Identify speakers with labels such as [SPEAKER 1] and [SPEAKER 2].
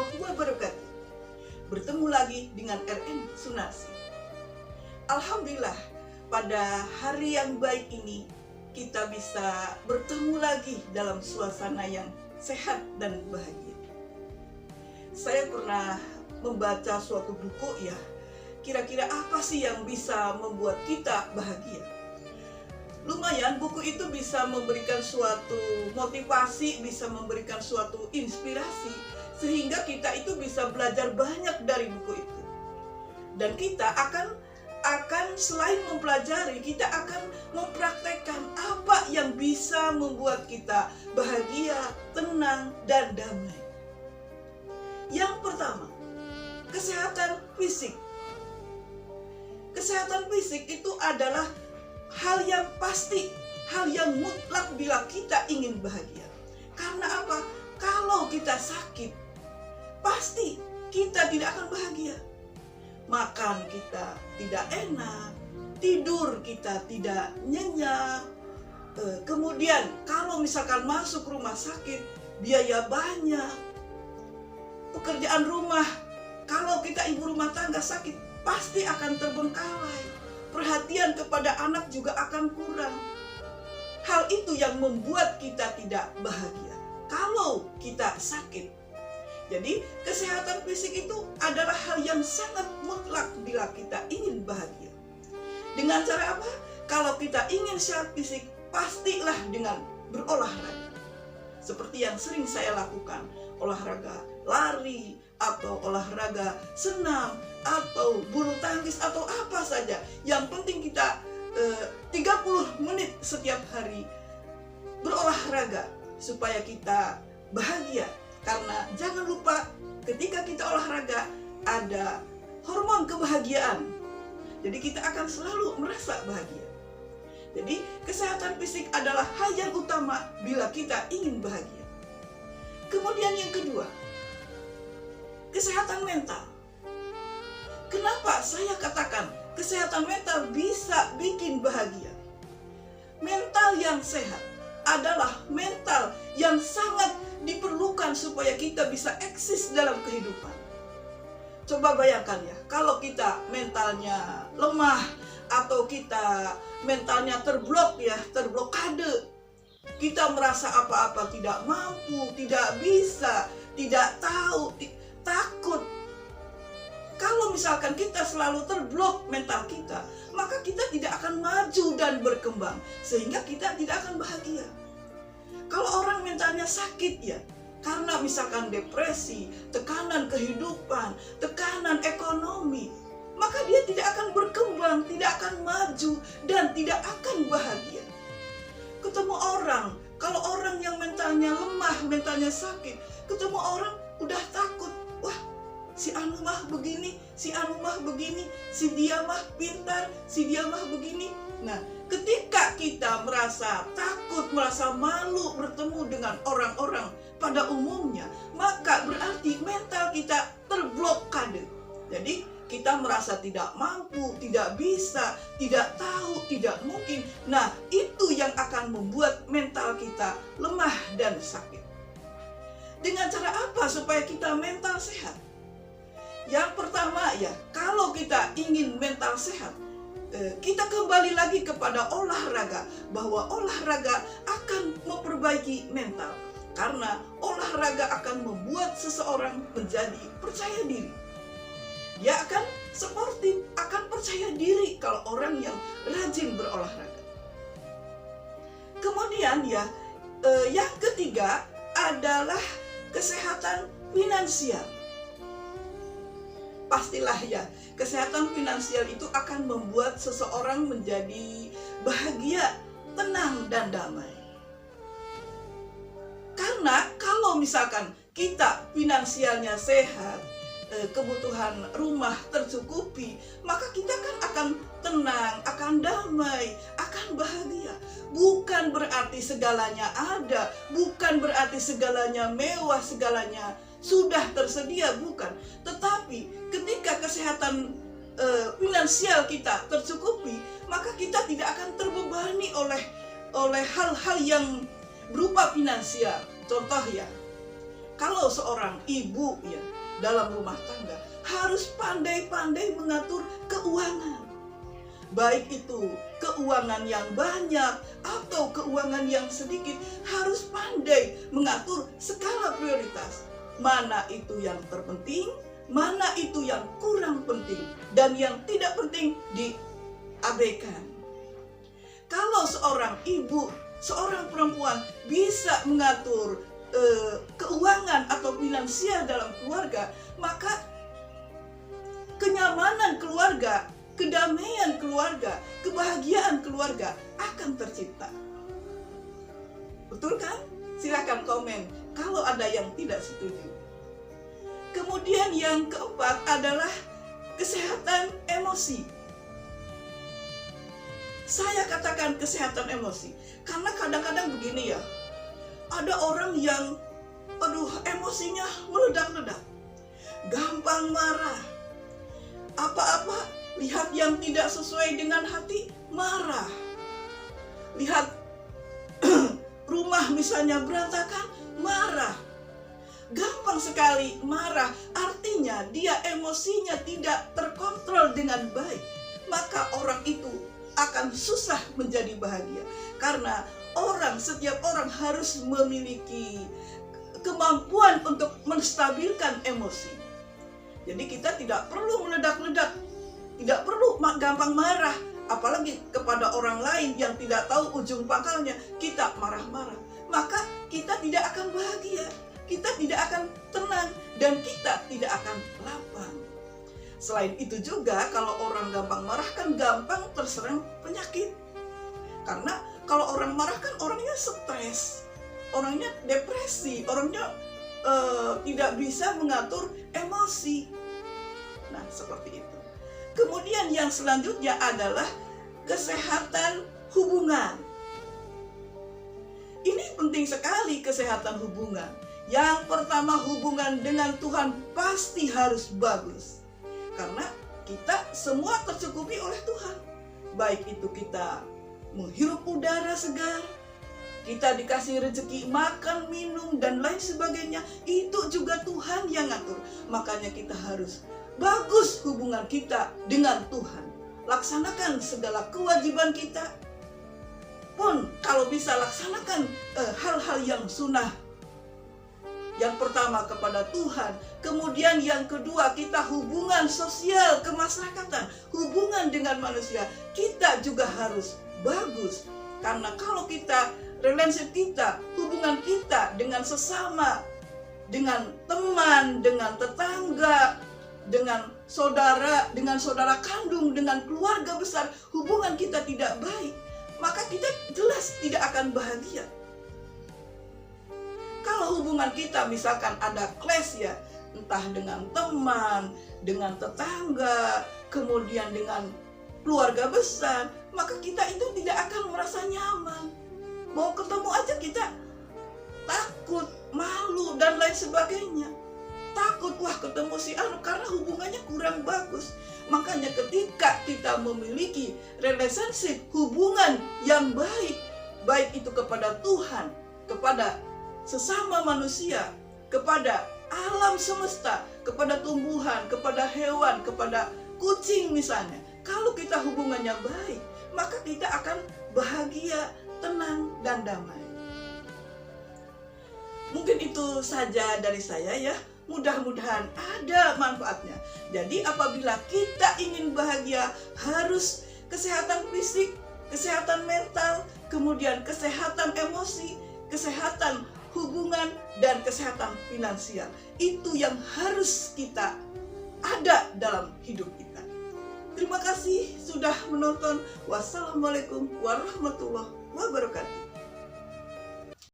[SPEAKER 1] warahmatullahi wabarakatuh. Bertemu lagi dengan RN Sunarsi. Alhamdulillah, pada hari yang baik ini kita bisa bertemu lagi dalam suasana yang sehat dan bahagia. Saya pernah membaca suatu buku ya, kira-kira apa sih yang bisa membuat kita bahagia? Lumayan, buku itu bisa memberikan suatu motivasi, bisa memberikan suatu inspirasi, sehingga kita itu bisa belajar banyak dari buku itu. Dan kita akan selain mempelajari, kita akan mempraktekkan apa yang bisa membuat kita bahagia, tenang, dan damai. Yang pertama, kesehatan fisik. Kesehatan fisik itu adalah hal yang pasti, hal yang mutlak bila kita ingin bahagia. Karena apa? Kalau kita sakit, pasti kita tidak akan bahagia. Makan kita tidak enak, tidur kita tidak nyenyak. Kemudian kalau misalkan masuk rumah sakit, biaya banyak. Pekerjaan rumah, kalau kita ibu rumah tangga sakit, pasti akan terbengkalai. Perhatian kepada anak juga akan kurang. Hal itu yang membuat kita tidak bahagia kalau kita sakit. Jadi kesehatan fisik itu adalah hal yang sangat mutlak bila kita ingin bahagia. Dengan cara apa? Kalau kita ingin sehat fisik, pastilah dengan berolahraga. Seperti yang sering saya lakukan, olahraga lari, atau olahraga senam, atau bulu tangkis, atau apa saja. Yang penting kita 30 menit setiap hari berolahraga supaya kita bahagia. Karena jangan lupa ketika kita olahraga ada hormon kebahagiaan. Jadi kita akan selalu merasa bahagia. Jadi kesehatan fisik adalah hal yang utama bila kita ingin bahagia. Kemudian yang kedua, kesehatan mental. Kenapa saya katakan kesehatan mental bisa bikin bahagia? Mental yang sehat adalah mental yang sangat diperlukan supaya kita bisa eksis dalam kehidupan. Coba bayangkan ya, kalau kita mentalnya lemah atau kita mentalnya terblokade, kita merasa apa-apa tidak mampu, tidak bisa, tidak tahu, takut. Kalau misalkan kita selalu terblok mental kita, maka kita tidak akan maju dan berkembang, sehingga kita tidak akan bahagia. Kalau orang mentalnya sakit ya, karena misalkan depresi, tekanan kehidupan, tekanan ekonomi, maka dia tidak akan berkembang, tidak akan maju, dan tidak akan bahagia. Ketemu orang, kalau orang yang mentalnya lemah, mentalnya sakit, ketemu orang udah takut. Wah, si anu mah begini, si anu mah begini, si dia mah pintar, si dia mah begini. Nah, ketika kita merasa takut, merasa malu bertemu dengan orang-orang pada umumnya, maka berarti mental kita terblokade. Jadi kita merasa tidak mampu, tidak bisa, tidak tahu, tidak mungkin. Nah, itu yang akan membuat mental kita lemah dan sakit. Dengan cara apa supaya kita mental sehat? Yang pertama ya, kalau kita ingin mental sehat, kita kembali lagi kepada olahraga, bahwa olahraga akan memperbaiki mental. Karena olahraga akan membuat seseorang menjadi percaya diri. Dia akan sportif, akan percaya diri kalau orang yang rajin berolahraga. Kemudian ya, yang ketiga adalah kesehatan finansial. Pastilah ya, kesehatan finansial itu akan membuat seseorang menjadi bahagia, tenang, dan damai. Karena kalau misalkan kita finansialnya sehat, kebutuhan rumah tercukupi, maka kita kan akan tenang, akan damai, akan bahagia. Bukan berarti segalanya ada, bukan berarti segalanya mewah, segalanya sudah tersedia, bukan. Tetapi ketika kesehatan finansial kita tercukupi, maka kita tidak akan terbebani oleh hal-hal yang berupa finansial. Contoh ya, Kalau seorang ibu ya dalam rumah tangga harus pandai-pandai mengatur keuangan. Baik itu keuangan yang banyak atau keuangan yang sedikit, harus pandai mengatur skala prioritas. Mana itu yang terpenting, mana itu yang kurang penting, dan yang tidak penting diabaikan. Kalau seorang ibu, seorang perempuan bisa mengatur keuangan atau finansial dalam keluarga, maka kenyamanan keluarga, kedamaian keluarga, kebahagiaan keluarga akan tercipta. Betul kan? Silakan komen kalau ada yang tidak setuju. Kemudian yang keempat adalah kesehatan emosi. Saya katakan kesehatan emosi karena kadang-kadang begini ya, ada orang yang emosinya meledak-ledak, gampang marah, apa-apa lihat yang tidak sesuai dengan hati marah, lihat rumah misalnya berantakan marah, gampang sekali marah. Artinya dia emosinya tidak terkontrol dengan baik, maka orang itu akan susah menjadi bahagia. Karena setiap orang harus memiliki kemampuan untuk menstabilkan emosi. Jadi kita tidak perlu meledak-ledak, tidak perlu gampang marah, apalagi kepada orang lain yang tidak tahu ujung pangkalnya kita marah-marah. Maka kita tidak akan bahagia, kita tidak akan tenang, dan kita tidak akan lapang. Selain itu juga, kalau orang gampang marah kan gampang terserang penyakit. Karena kalau orang marah kan orangnya stres, orangnya depresi, orangnya tidak bisa mengatur emosi. Nah, seperti itu. Kemudian yang selanjutnya adalah kesehatan hubungan. Ini penting sekali, kesehatan hubungan. Yang pertama, hubungan dengan Tuhan pasti harus bagus. Karena kita semua tercukupi oleh Tuhan. Baik itu kita menghirup udara segar, kita dikasih rezeki makan, minum, dan lain sebagainya, itu juga Tuhan yang ngatur. Makanya kita harus bagus hubungan kita dengan Tuhan. Laksanakan segala kewajiban kita. Pun kalau bisa laksanakan hal-hal yang sunnah. Yang pertama kepada Tuhan, kemudian yang kedua kita hubungan sosial kemasyarakatan, hubungan dengan manusia, kita juga harus bagus. Karena kalau kita, relasi kita, hubungan kita dengan sesama, dengan teman, dengan tetangga, dengan saudara kandung, dengan keluarga besar, hubungan kita tidak baik, maka kita jelas tidak akan bahagia. Kalau hubungan kita misalkan ada clash ya, entah dengan teman, dengan tetangga, kemudian dengan keluarga besar, maka kita itu tidak akan merasa nyaman. Mau ketemu aja kita takut, malu, dan lain sebagainya. Takut, wah ketemu si anu, karena hubungannya kurang bagus. Makanya ketika kita memiliki relationship, hubungan yang baik, baik itu kepada Tuhan, kepada sesama manusia, kepada alam semesta, kepada tumbuhan, kepada hewan, kepada kucing misalnya. Kalau kita hubungannya baik, maka kita akan bahagia, tenang, dan damai. Mungkin itu saja dari saya ya. Mudah-mudahan ada manfaatnya. Jadi apabila kita ingin bahagia, harus kesehatan fisik, kesehatan mental, kemudian kesehatan emosi, kesehatan hubungan, dan kesehatan finansial. Itu yang harus kita ada dalam hidup kita. Terima kasih sudah menonton. Wassalamualaikum warahmatullahi wabarakatuh.